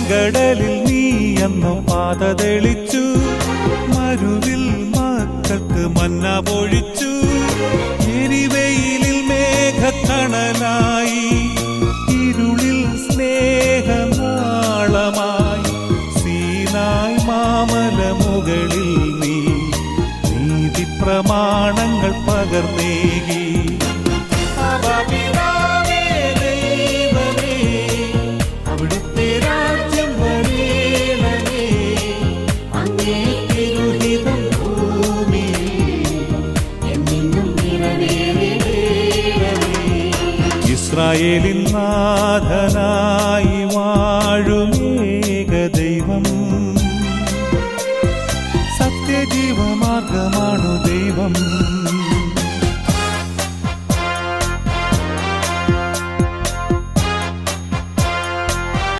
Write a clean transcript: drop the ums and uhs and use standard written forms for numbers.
ചെങ്കടലിൽ നീ അന്നു പാത തെളിച്ചു, മരുവിൽ മക്കൾക്ക് മന്ന പൊഴിച്ചു. എരിവെയിലിൽ മേഘക്കണലായി, ഇരുളിൽ സ്നേഹനാളമായി. സീനായ് മാമല മുകളിൽ നീ നീതി പ്രമാണങ്ങൾ പകർന്നേകി. അവിടുത്തെ രാജ്യം വരേണമേ, അങ്ങേ തിരുഹിതം ഭൂമിയിൽ എന്നെന്നും നിറവേറേണമേ. ഇസ്രായേലിൻ നാഥന